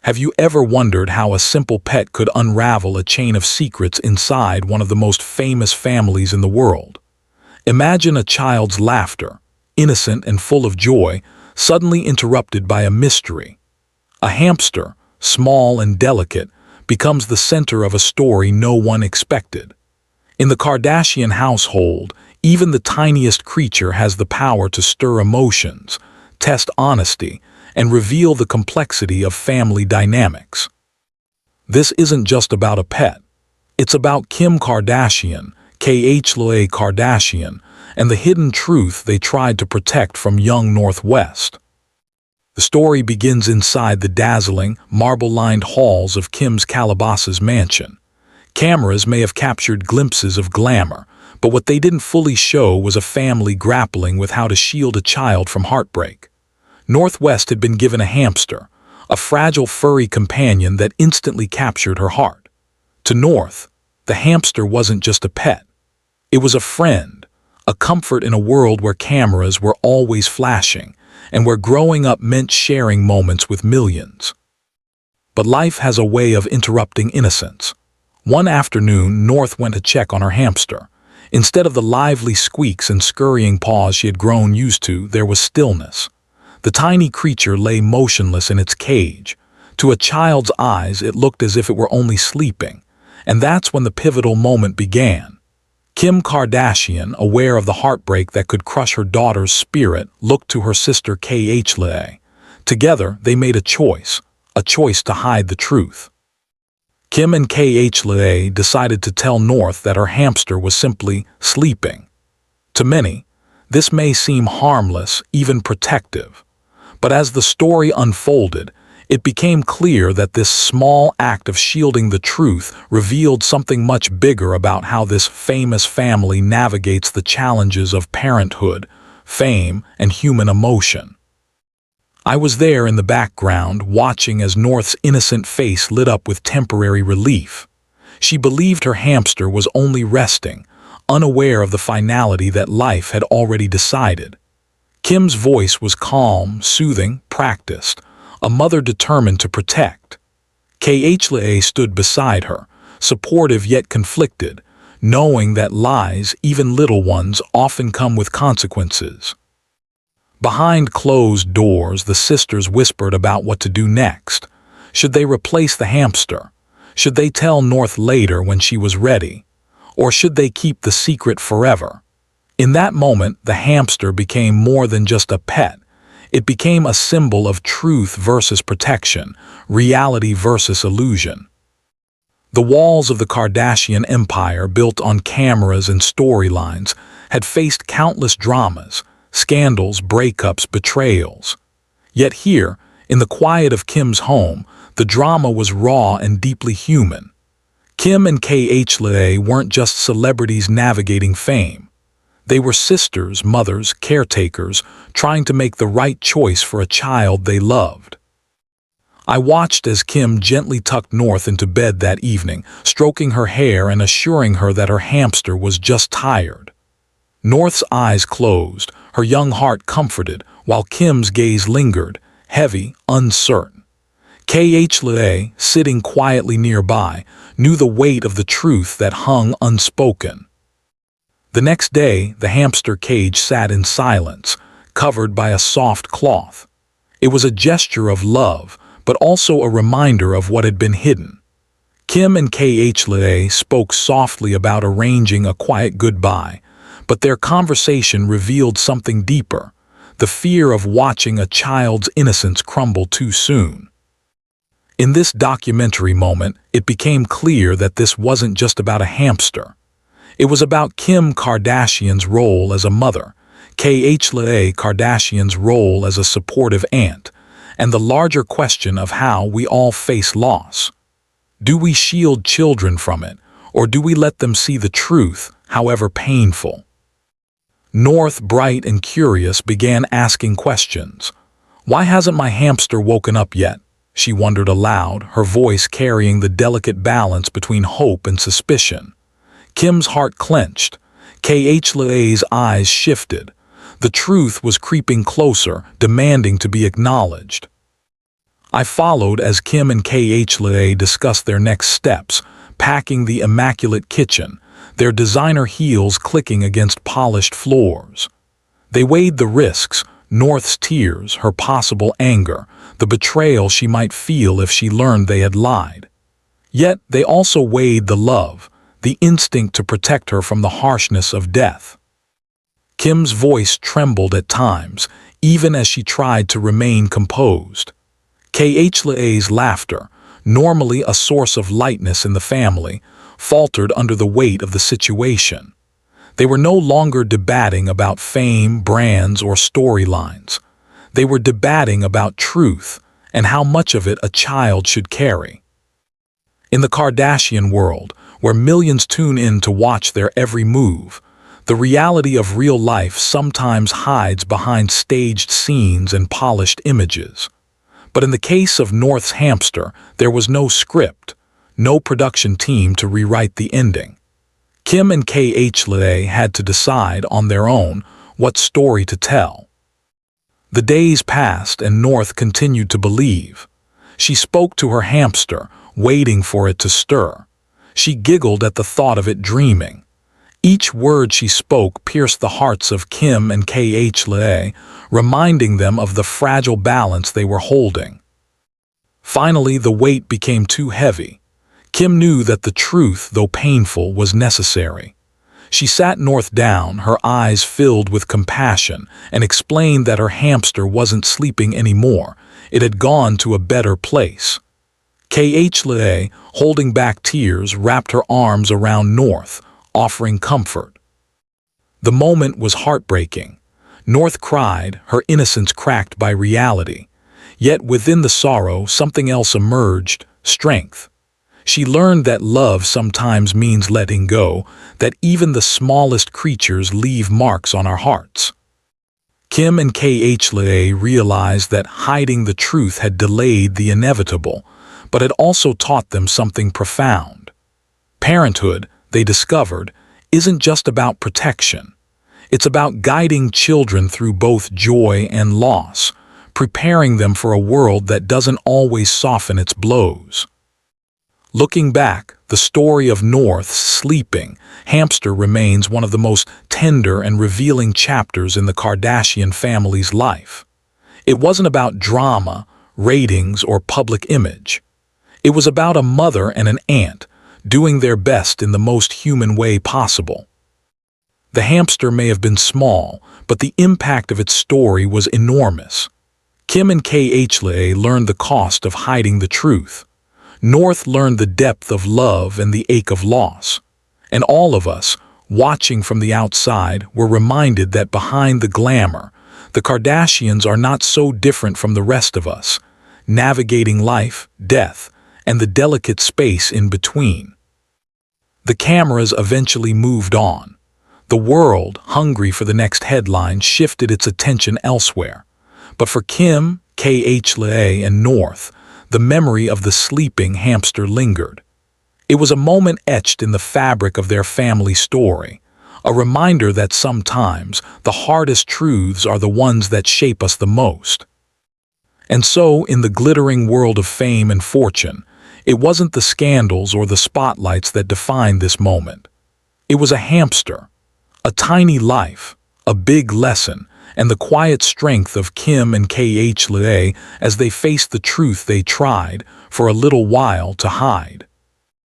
Have you ever wondered how a simple pet could unravel a chain of secrets inside one of the most famous families in the world? Imagine a child's laughter, innocent and full of joy, suddenly interrupted by a mystery. A hamster, small and delicate, becomes the center of a story no one expected. In the Kardashian household, even the tiniest creature has the power to stir emotions, test honesty, and reveal the complexity of family dynamics. This isn't just about a pet. It's about Kim Kardashian, Khloé Kardashian, and the hidden truth they tried to protect from young Northwest. The story begins inside the dazzling, marble-lined halls of Kim's Calabasas mansion. Cameras may have captured glimpses of glamour, but what they didn't fully show was a family grappling with how to shield a child from heartbreak. Northwest had been given a hamster, a fragile furry companion that instantly captured her heart. To North, the hamster wasn't just a pet. It was a friend, a comfort in a world where cameras were always flashing, and where growing up meant sharing moments with millions. But life has a way of interrupting innocence. One afternoon, North went to check on her hamster. Instead of the lively squeaks and scurrying paws she had grown used to, there was stillness. The tiny creature lay motionless in its cage. To a child's eyes, it looked as if it were only sleeping. And that's when the pivotal moment began. Kim Kardashian, aware of the heartbreak that could crush her daughter's spirit, looked to her sister Khloé. Together, they made a choice to hide the truth. Kim and Khloé decided to tell North that her hamster was simply sleeping. To many, this may seem harmless, even protective. But as the story unfolded, it became clear that this small act of shielding the truth revealed something much bigger about how this famous family navigates the challenges of parenthood, fame, and human emotion. I was there in the background, watching as North's innocent face lit up with temporary relief. She believed her hamster was only resting, unaware of the finality that life had already decided. Kim's voice was calm, soothing, practiced, a mother determined to protect. Khloé stood beside her, supportive yet conflicted, knowing that lies, even little ones, often come with consequences. Behind closed doors, the sisters whispered about what to do next. Should they replace the hamster? Should they tell North later when she was ready? Or should they keep the secret forever? In that moment, the hamster became more than just a pet. It became a symbol of truth versus protection, reality versus illusion. The walls of the Kardashian empire, built on cameras and storylines, had faced countless dramas, scandals, breakups, betrayals. Yet here, in the quiet of Kim's home, the drama was raw and deeply human. Kim and Khloé weren't just celebrities navigating fame. They were sisters, mothers, caretakers, trying to make the right choice for a child they loved. I watched as Kim gently tucked North into bed that evening, stroking her hair and assuring her that her hamster was just tired. North's eyes closed, her young heart comforted, while Kim's gaze lingered, heavy, uncertain. Khloé, sitting quietly nearby, knew the weight of the truth that hung unspoken. The next day, the hamster cage sat in silence, covered by a soft cloth. It was a gesture of love, but also a reminder of what had been hidden. Kim and Khloé spoke softly about arranging a quiet goodbye, but their conversation revealed something deeper, the fear of watching a child's innocence crumble too soon. In this documentary moment, it became clear that this wasn't just about a hamster. It was about Kim Kardashian's role as a mother, Khloé Kardashian's role as a supportive aunt, and the larger question of how we all face loss. Do we shield children from it, or do we let them see the truth, however painful? North, bright and curious, began asking questions. Why hasn't my hamster woken up yet? She wondered aloud, her voice carrying the delicate balance between hope and suspicion. Kim's heart clenched. Khloé's eyes shifted. The truth was creeping closer, demanding to be acknowledged. I followed as Kim and Khloé discussed their next steps, packing the immaculate kitchen, their designer heels clicking against polished floors. They weighed the risks, North's tears, her possible anger, the betrayal she might feel if she learned they had lied. Yet they also weighed the love, the instinct to protect her from the harshness of death. Kim's voice trembled at times, even as she tried to remain composed. Khloé's laughter, normally a source of lightness in the family, faltered under the weight of the situation. They were no longer debating about fame, brands, or storylines. They were debating about truth and how much of it a child should carry. In the Kardashian world, where millions tune in to watch their every move, the reality of real life sometimes hides behind staged scenes and polished images. But in the case of North's Hamster, there was no script, no production team to rewrite the ending. Kim and Khloé had to decide on their own what story to tell. The days passed and North continued to believe. She spoke to her hamster, waiting for it to stir. She giggled at the thought of it dreaming. Each word she spoke pierced the hearts of Kim and Khloé, reminding them of the fragile balance they were holding. Finally, the weight became too heavy. Kim knew that the truth, though painful, was necessary. She sat North down, her eyes filled with compassion, and explained that her hamster wasn't sleeping anymore. It had gone to a better place. Khloé, holding back tears, wrapped her arms around North, offering comfort. The moment was heartbreaking. North cried, her innocence cracked by reality. Yet within the sorrow, something else emerged, strength. She learned that love sometimes means letting go, that even the smallest creatures leave marks on our hearts. Kim and Khloé realized that hiding the truth had delayed the inevitable, but it also taught them something profound. Parenthood, they discovered, isn't just about protection. It's about guiding children through both joy and loss, preparing them for a world that doesn't always soften its blows. Looking back, the story of North's sleeping hamster remains one of the most tender and revealing chapters in the Kardashian family's life. It wasn't about drama, ratings, or public image. It was about a mother and an aunt doing their best in the most human way possible. The hamster may have been small, but the impact of its story was enormous. Kim and Khloé learned the cost of hiding the truth. North learned the depth of love and the ache of loss. And all of us, watching from the outside, were reminded that behind the glamour, the Kardashians are not so different from the rest of us, navigating life, death, and the delicate space in between. The cameras eventually moved on. The world, hungry for the next headline, shifted its attention elsewhere. But for Kim, Khloé, and North, the memory of the sleeping hamster lingered. It was a moment etched in the fabric of their family story, a reminder that sometimes the hardest truths are the ones that shape us the most. And so, in the glittering world of fame and fortune, it wasn't the scandals or the spotlights that defined this moment. It was a hamster, a tiny life, a big lesson, and the quiet strength of Kim and Khloé as they faced the truth they tried, for a little while, to hide.